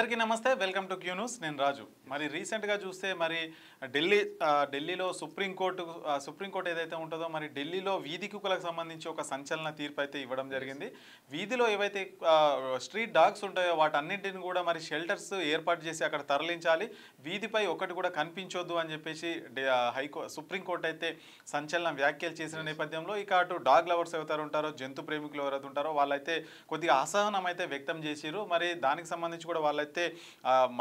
అందరికీ నమస్తే, welcome to Q news. నేను రాజు. మరి రీసెంట్గా చూస్తే మరి ఢిల్లీలో సుప్రీంకోర్టు ఏదైతే ఉంటుందో మరి ఢిల్లీలో వీధి కుక్కలకు సంబంధించి ఒక సంచలన తీర్పు అయితే ఇవ్వడం జరిగింది. వీధిలో ఏవైతే స్ట్రీట్ డాగ్స్ ఉంటాయో వాటన్నింటిని కూడా మరి షెల్టర్స్ ఏర్పాటు చేసి అక్కడ తరలించాలి, వీధిపై ఒకటి కూడా కనిపించొద్దు అని చెప్పేసి సుప్రీంకోర్టు అయితే సంచలన వ్యాఖ్యలు చేసిన నేపథ్యంలో ఇక అటు డాగ్ లవర్స్ ఎవరైతే ఉంటారో, జంతు ప్రేమికులు ఎవరైతే ఉంటారో వాళ్ళైతే కొద్దిగా అసహనం అయితే వ్యక్తం చేసిరు. మరి దానికి సంబంధించి కూడా వాళ్ళైతే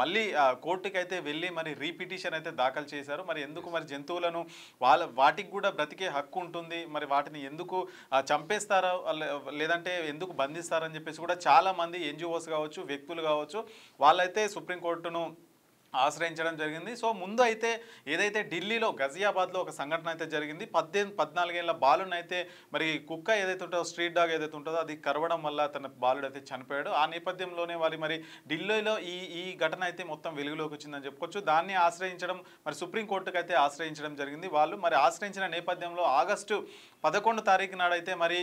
మళ్ళీ కోర్టుకి అయితే వెళ్ళి మరి రీపిటిషన్ అయితే దాఖలు చేశారు. మరి ఎందుకు మరి జంతువులను వాటికి కూడా బ్రతికే హక్కు ఉంటుంది, మరి వాటిని ఎందుకు చంపేస్తారో లేదంటే ఎందుకు బంధిస్తారని చెప్పేసి కూడా చాలా మంది ఎన్జిఓస్ కావచ్చు, వ్యక్తులు కావచ్చు, వాళ్ళైతే సుప్రీంకోర్టును ఆశ్రయించడం జరిగింది. సో ముందు అయితే ఏదైతే ఢిల్లీలో గజియాబాద్లో ఒక సంఘటన అయితే జరిగింది. 14 ఏళ్ల బాలుని అయితే మరి కుక్క ఏదైతే ఉంటుందో, స్ట్రీట్ డాగ్ ఏదైతే ఉంటుందో అది కరవడం వల్ల తన బాలుడు అయితే చనిపోయాడు. ఆ నేపథ్యంలోనే మరి ఢిల్లీలో ఈ ఘటన అయితే మొత్తం వెలుగులోకి వచ్చిందని చెప్పుకోవచ్చు. దాన్ని ఆశ్రయించడం మరి సుప్రీంకోర్టుకు అయితే ఆశ్రయించడం జరిగింది. వాళ్ళు మరి ఆశ్రయించిన నేపథ్యంలో ఆగస్టు 11 తారీఖు నాడైతే మరి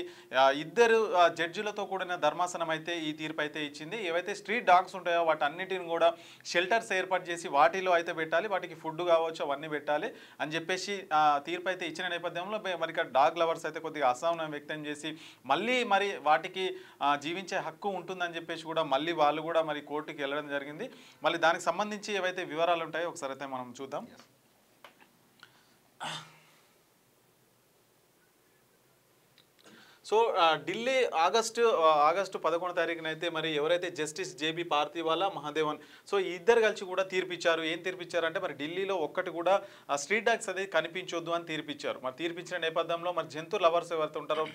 ఇద్దరు జడ్జిలతో కూడిన ధర్మాసనం అయితే ఈ తీర్పు అయితే ఇచ్చింది. ఏవైతే స్ట్రీట్ డాగ్స్ ఉంటాయో వాటన్నిటిని కూడా షెల్టర్స్ ఏర్పాటు చేసి వాటిలో అయితే పెట్టాలి, వాటికి ఫుడ్ కావచ్చు అవన్నీ పెట్టాలి అని చెప్పేసి తీర్పు అయితే ఇచ్చిన నేపథ్యంలో మరి డాగ్ లవర్స్ అయితే కొద్దిగా అసహనం వ్యక్తం చేసి మళ్ళీ మరి వాటికి జీవించే హక్కు ఉంటుందని చెప్పేసి కూడా మళ్ళీ వాళ్ళు కూడా మరి కోర్టుకి వెళ్ళడం జరిగింది. మళ్ళీ దానికి సంబంధించి ఏవైతే వివరాలు ఉంటాయో ఒకసారి అయితే మనం చూద్దాం. సో ఢిల్లీ ఆగస్టు 11 తారీఖున అయితే మరి ఎవరైతే justice JB Pardiwala, Mahadevan, so ఈ ఇద్దరు కలిసి కూడా తీర్పిచ్చారు. ఏం తీర్పిచ్చారంటే మరి ఢిల్లీలో ఒక్కటి కూడా స్ట్రీట్ డాగ్స్ అనేది కనిపించొద్దు అని తీర్పిచ్చారు. మరి తీర్పిచ్చిన నేపథ్యంలో మరి జంతు లవర్స్ ఎవరైతే ఉంటారో,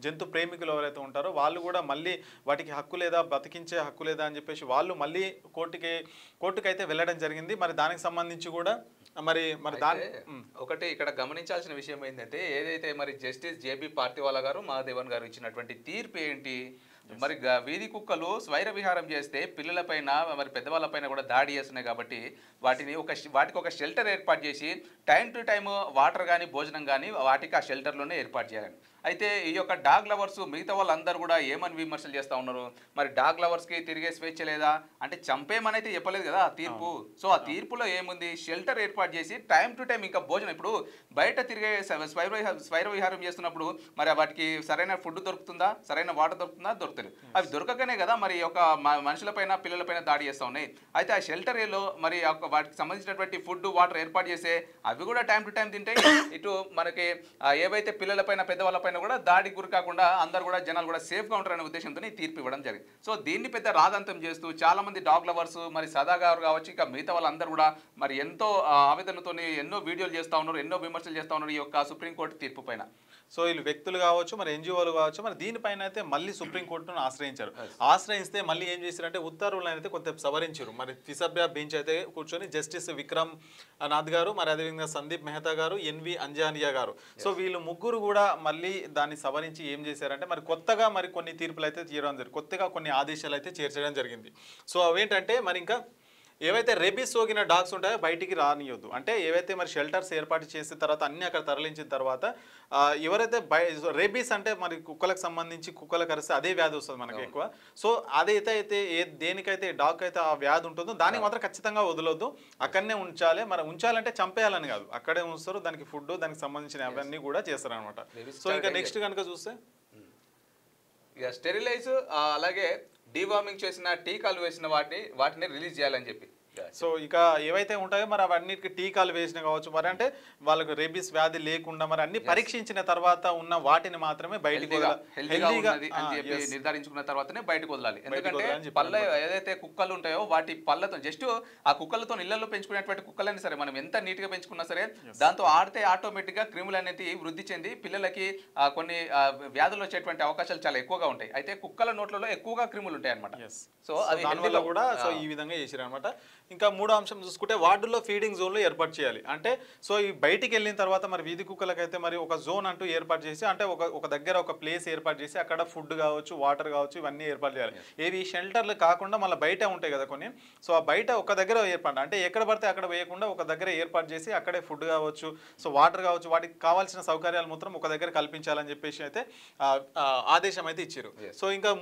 జంతు ప్రేమికులు ఎవరైతే ఉంటారో వాళ్ళు కూడా మళ్ళీ వాటికి హక్కు లేదా, బతికించే హక్కు లేదా అని చెప్పేసి వాళ్ళు మళ్ళీ కోర్టుకైతే వెళ్ళడం జరిగింది. మరి దానికి సంబంధించి కూడా మరి ఒకటి ఇక్కడ గమనించాల్సిన విషయం ఏంటంటే ఏదైతే మరి జస్టిస్ జేబీ పార్థివాలా గారు, మహాదేవన్ గారు ఇచ్చినటువంటి తీర్పు ఏంటి, మరి వీధి కుక్కలు స్వైర విహారం చేస్తే పిల్లలపైన మరి పెద్దవాళ్ళపైన కూడా దాడి చేస్తున్నాయి కాబట్టి వాటికి ఒక షెల్టర్ ఏర్పాటు చేసి టైం టు టైం వాటర్ కానీ భోజనం కానీ వాటికి ఆ షెల్టర్లోనే ఏర్పాటు చేయాలి. అయితే ఈ యొక్క డాగ్ లవర్స్ మిగతా వాళ్ళందరూ కూడా ఏమని విమర్శలు చేస్తూ ఉన్నారు, మరి డాగ్ లవర్స్కి తిరిగే స్వేచ్ఛ లేదా అంటే చంపేమని అయితే చెప్పలేదు కదా తీర్పు. సో ఆ తీర్పులో ఏముంది, షెల్టర్ ఏర్పాటు చేసి టైం టు టైం ఇంకా భోజనం, ఇప్పుడు బయట తిరిగే స్వైర విహారం చేస్తున్నప్పుడు మరి వాటికి సరైన ఫుడ్ దొరుకుతుందా, సరైన వాటర్ దొరుకుతుందా, దొరుకుతుంది. అవి దొరకగానే కదా మరి ఒక మనుషులపైన పిల్లలపైన దాడి చేస్తూ ఉన్నాయి. అయితే ఆ షెల్టర్లో మరి వాటికి సంబంధించినటువంటి ఫుడ్ వాటర్ ఏర్పాటు చేసే అవి కూడా టైం టు టైం తింటే ఇటు మనకి ఏవైతే పిల్లలపైన పెద్దవాళ్ళపైన కూడా దాడికి గురి కాకుండా అందరూ కూడా జనాలు కూడా సేఫ్గా ఉంటారనే ఉద్దేశంతో ఈ తీర్పు ఇవ్వడం జరిగింది. సో దీన్ని పెద్ద రాదంతం చేస్తూ చాలా మంది డాగ్ లవర్స్ మరి సదా గారు కావచ్చు, ఇక మిగతా వాళ్ళందరూ కూడా మరి ఎంతో ఆవేదనతో ఎన్నో వీడియోలు చేస్తూ ఉన్నారు, ఎన్నో విమర్శలు చేస్తూ ఉన్నారు ఈ యొక్క సుప్రీంకోర్టు తీర్పు పైన. సో వీళ్ళు వ్యక్తులు కావచ్చు, మరి ఎన్జిఓలు కావచ్చు, మరి దీనిపైన అయితే మళ్ళీ సుప్రీంకోర్టును ఆశ్రయించారు. ఆశ్రయిస్తే మళ్ళీ ఏం చేశారంటే ఉత్తర్వులను అయితే కొంత సవరించారు. మరి త్రిసభ్య బెంచ్ అయితే కూర్చొని జస్టిస్ విక్రమ్ నాథ్ గారు, మరి అదేవిధంగా సందీప్ మెహతా గారు, ఎన్వి అంజానియా గారు, సో వీళ్ళు ముగ్గురు కూడా మళ్ళీ దాన్ని సవరించి ఏం చేశారంటే మరి కొత్తగా మరి కొన్ని తీర్పులు అయితే చేయడం జరిగింది, కొత్తగా కొన్ని ఆదేశాలు అయితే చేర్చడం జరిగింది. సో అవేంటంటే మరి ఇంకా ఏవైతే రేబీస్ సోకిన డాగ్స్ ఉంటాయో బయటికి రానియొద్దు, అంటే ఏవైతే మరి షెల్టర్స్ ఏర్పాటు చేసిన తర్వాత అన్ని అక్కడ తరలించిన తర్వాత ఎవరైతే రేబీస్ అంటే మరి కుక్కలకు సంబంధించి కుక్కలకు కరిస్తే అదే వ్యాధి వస్తుంది మనకి ఎక్కువ. సో అదైతే దేనికైతే డాగ్ అయితే ఆ వ్యాధి ఉంటుందో దానికి మాత్రం ఖచ్చితంగా వదలొద్దు, అక్కడనే ఉంచాలి. మరి ఉంచాలంటే చంపేయాలని కాదు, అక్కడే ఉంచుతారు, దానికి ఫుడ్ దానికి సంబంధించిన అవన్నీ కూడా చేస్తారు అనమాట. సో ఇంకా నెక్స్ట్ కనుక చూస్తే ఇక స్టెరిలైజ్ అలాగే డీవార్మింగ్ చేసిన టీకాలు వేసిన వాటిని రిలీజ్ చేయాలని చెప్పి. సో ఇక ఏవైతే ఉంటాయో మరి అవన్నిటికి టీకాలు వేసిన కావచ్చు, మరి అంటే వాళ్ళకు రేబీస్ వ్యాధి లేకుండా మరి అన్ని పరీక్షించిన తర్వాత ఉన్న వాటిని మాత్రమే బయటకు నిర్ధారించుకున్న తర్వాతనే బయటకు వదలాలి. ఎందుకంటే పళ్ళ ఏదైతే కుక్కలు ఉంటాయో వాటి పళ్ళతో జస్ట్ ఆ కుక్కలతో ఇళ్లలో పెంచుకునేటువంటి కుక్కలైనా సరే మనం ఎంత నీట్ గా పెంచుకున్నా సరే దాంతో ఆడితే ఆటోమేటిక్ గా క్రిములు అనేది వృద్ధి చెంది పిల్లలకి కొన్ని వ్యాధులు వచ్చేటువంటి అవకాశాలు చాలా ఎక్కువగా ఉంటాయి. అయితే కుక్కల నోట్లలో ఎక్కువగా క్రిములు ఉంటాయి అనమాట. సో అది కూడా సో ఈ విధంగా చేసారు అనమాట. ఇంకా మూడో అంశం చూసుకుంటే వార్డుల్లో ఫీడింగ్ జోన్లు ఏర్పాటు చేయాలి. అంటే సో ఈ బయటికి వెళ్ళిన తర్వాత మరి వీధి కుక్కలకైతే మరి ఒక జోన్ అంటూ ఏర్పాటు చేసి, అంటే ఒక దగ్గర ఒక ప్లేస్ ఏర్పాటు చేసి అక్కడ ఫుడ్ కావచ్చు, వాటర్ కావచ్చు, ఇవన్నీ ఏర్పాటు చేయాలి. ఏవి షెల్టర్లు కాకుండా మళ్ళీ బయట ఉంటాయి కదా కొన్ని, సో ఆ బయట ఒక దగ్గర ఏర్పాటు, అంటే ఎక్కడ పడితే అక్కడ వేయకుండా ఒక దగ్గర ఏర్పాటు చేసి అక్కడే ఫుడ్ కావచ్చు, సో వాటర్ కావచ్చు, వాటికి కావాల్సిన సౌకర్యాలు మాత్రం ఒక దగ్గర కల్పించాలని చెప్పేసి అయితే ఆదేశం అయితే ఇచ్చారు. సో ఇంకా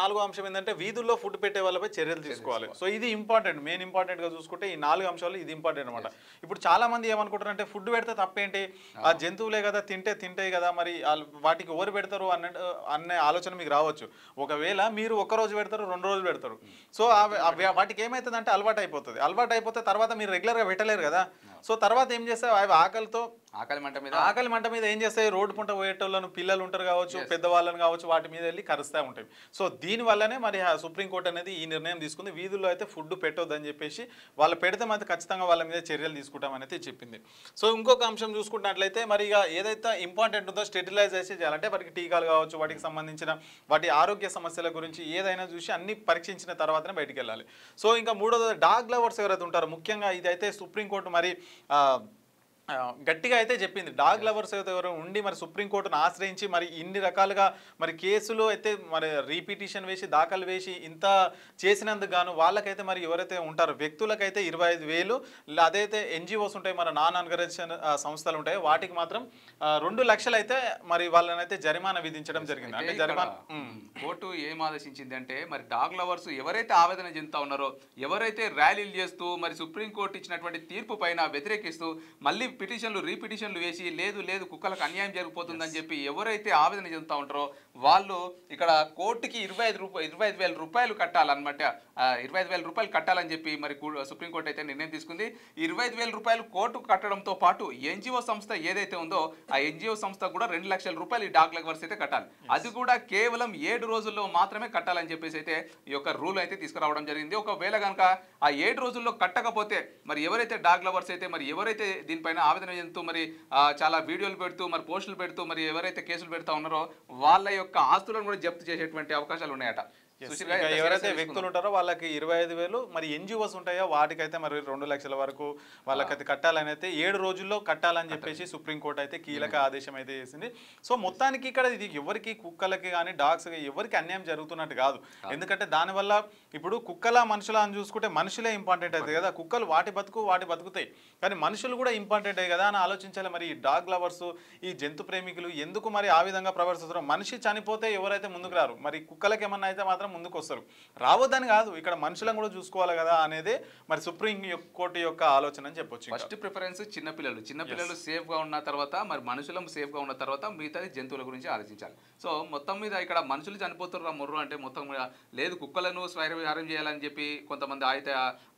నాలుగో అంశం ఏంటంటే వీధుల్లో ఫుడ్ పెట్టే వాళ్ళపై చర్యలు తీసుకోవాలి. సో ఇది ఇంపార్టెంట్, మెయిన్ ఇంపార్టెంట్ గా చూసుకుంటే ఈ 4 అంశాలు ఇది ఇంపార్టెంట్ అనమాట. ఇప్పుడు చాలా మంది ఏమనుకుంటారంటే ఫుడ్ పెడితే తప్పేంటి, ఆ జంతువులే కదా తింటాయి కదా, మరి వాటికి ఎవరు పెడతారు అనే ఆలోచన మీకు రావచ్చు. ఒకవేళ మీరు 1 రోజు పెడతారు, 2 రోజులు పెడతారు, సో వాటికి ఏమవుతుంది అంటే అలవాటు అయిపోతే తర్వాత మీరు రెగ్యులర్ గా పెట్టలేరు కదా. సో తర్వాత ఏం చేస్తాయి, అవి ఆకలి మంట మీద ఏం చేస్తాయి, రోడ్డు పుంట పోయేటోళ్ళను, పిల్లలు ఉంటారు కావచ్చు, పెద్దవాళ్ళని కావచ్చు, వాటి మీద వెళ్ళి కరుస్తూ ఉంటాయి. సో దీని వల్లనే మరి సుప్రీంకోర్టు అనేది ఈ నిర్ణయం తీసుకుంది. వీధుల్లో అయితే ఫుడ్ పెట్టొద్దని చెప్పేసి, వాళ్ళు పెడితే మాత్రం ఖచ్చితంగా వాళ్ళ మీద చర్యలు తీసుకుంటామని అయితే చెప్పింది. సో ఇంకొక అంశం చూసుకున్నట్లయితే మరి ఇక ఏదైతే ఇంపార్టెంట్ ఉందో స్టెరిలైజేషన్ చేయాలంటే వాటికి టీకాలు కావచ్చు, వాటికి సంబంధించిన వాటి ఆరోగ్య సమస్యల గురించి ఏదైనా చూసి అన్ని పరీక్షించిన తర్వాతనే బయటికి వెళ్ళాలి. సో ఇంకా మూడోది డాగ్ లవర్స్ ఎవరైతే ఉంటారో, ముఖ్యంగా ఇదైతే సుప్రీంకోర్టు మరి గట్టిగా అయితే చెప్పింది. డాగ్ లవర్స్ అయితే ఎవరు ఉండి మరి సుప్రీంకోర్టును ఆశ్రయించి మరి ఇన్ని రకాలుగా మరి కేసులు అయితే మరి రీపిటిషన్ వేసి దాఖలు వేసి ఇంత చేసినందుకు గాను వాళ్ళకైతే మరి ఎవరైతే ఉంటారో వ్యక్తులకైతే 25,000, అదైతే ఎన్జిఓస్ ఉంటాయి, మన నాన్ ఆర్గనైజేషన్ సంస్థలు ఉంటాయి, వాటికి మాత్రం 2 లక్షలు అయితే మరి వాళ్ళనైతే జరిమానా విధించడం జరిగింది. అంటే జరిమానా కోర్టు ఏం ఆదేశించింది అంటే మరి డాగ్ లవర్స్ ఎవరైతే ఆవేదన చెందుతా ఉన్నారో, ఎవరైతే ర్యాలీలు చేస్తూ మరి సుప్రీంకోర్టు ఇచ్చినటువంటి తీర్పు పైన వ్యతిరేకిస్తూ మళ్ళీ రీపిటిషన్లు వేసి లేదు కుక్కలకు అన్యాయం జరిగిపోతుందని చెప్పి ఎవరైతే ఆవేదన చెందుతా ఉంటారో వాళ్ళు ఇక్కడ కోర్టుకి 25,000 రూపాయలు కట్టాలన్నమాట. 25,000 రూపాయలు కట్టాలని చెప్పి మరి సుప్రీంకోర్టు అయితే నిర్ణయం తీసుకుంది. 25,000 రూపాయలు కోర్టుకు కట్టడంతో పాటు ఎన్జిఓ సంస్థ ఏదైతే ఉందో ఆ ఎన్జిఓ సంస్థ కూడా 2 లక్షల రూపాయలు ఈ డాగ్ లవర్స్ అయితే కట్టాలి. అది కూడా కేవలం 7 రోజుల్లో మాత్రమే కట్టాలని చెప్పేసి అయితే ఈ యొక్క రూల్ అయితే తీసుకురావడం జరిగింది. ఒకవేళ కనుక ఆ 7 రోజుల్లో కట్టకపోతే మరి ఎవరైతే డాగ్ లవర్స్ అయితే మరి ఎవరైతే దీనిపైన ఆవేదన చెందుతూ మరి చాలా వీడియోలు పెడుతూ మరి పోస్టులు పెడుతూ మరి ఎవరైతే కేసులు పెడతా ఉన్నారో వాళ్ళ యొక్క ఆస్తులను కూడా జప్తు చేసేటువంటి అవకాశాలు ఉన్నాయట. ఎవరైతే వ్యక్తులు ఉంటారో వాళ్ళకి 25,000, మరి ఎన్జిఓస్ ఉంటాయో వాటికైతే మరి 2 లక్షల వరకు వాళ్ళకైతే కట్టాలని అయితే 7 రోజుల్లో కట్టాలని చెప్పేసి సుప్రీంకోర్టు అయితే కీలక ఆదేశం అయితే చేసింది. సో మొత్తానికి ఇక్కడ ఇది ఎవరికి, కుక్కలకి కానీ డాగ్స్ ఎవరికి అన్యాయం జరుగుతున్నట్టు కాదు. ఎందుకంటే దానివల్ల ఇప్పుడు కుక్కల మనుషుల అని చూసుకుంటే మనుషులే ఇంపార్టెంట్ అవుతుంది కదా. కుక్కలు వాటి బతుకుతాయి, కానీ మనుషులు కూడా ఇంపార్టెంట్ అయ్యి కదా అని ఆలోచించాలి. మరి ఈ డాగ్ లవర్స్, ఈ జంతు ప్రేమికులు ఎందుకు మరి ఆ విధంగా ప్రవర్తిస్తారు? మనిషి చనిపోతే ఎవరైతే ముందుకు రారు, మరి కుక్కలకి ఏమన్నా అయితే మాత్రం ముందుకు వస్తారు. రావద్దని కాదు, ఇక్కడ మనుషులను కూడా చూసుకోవాలి కదా అనేది మరి సుప్రీం కోర్టు యొక్క ఆలోచన అని చెప్పొచ్చు. ఫస్ట్ ప్రిఫరెన్స్ చిన్నపిల్లలు సేఫ్ గా ఉన్న తర్వాత మరి మనుషులం సేఫ్ గా ఉన్న తర్వాత మిగతాది జంతువుల గురించి ఆలోచించాలి. సో మొత్తం మీద ఇక్కడ మనుషులు చనిపోతున్నారు ముర్రు అంటే మొత్తం లేదు కుక్కలను స్వైర విహారం చేయాలని చెప్పి కొంతమంది అయితే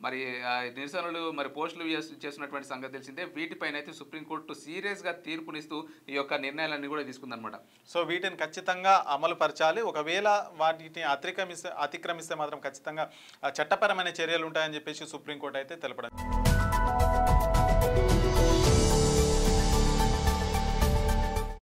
మరి నిరసనలు మరి పోస్టులు చేస్తున్నటువంటి సంగతి తెలిసిందే. వీటిపైన అయితే సుప్రీంకోర్టు సీరియస్ గా తీర్పునిస్తూ ఈ యొక్క నిర్ణయాలన్నీ కూడా తీసుకుందనమాట. సో వీటిని ఖచ్చితంగా అమలు పరచాలి. ఒకవేళ వాటిని అతిక్రమిస్తే మాత్రం ఖచ్చితంగా చట్టపరమైన చర్యలు ఉంటాయని చెప్పేసి సుప్రీంకోర్టు అయితే తెలపడం.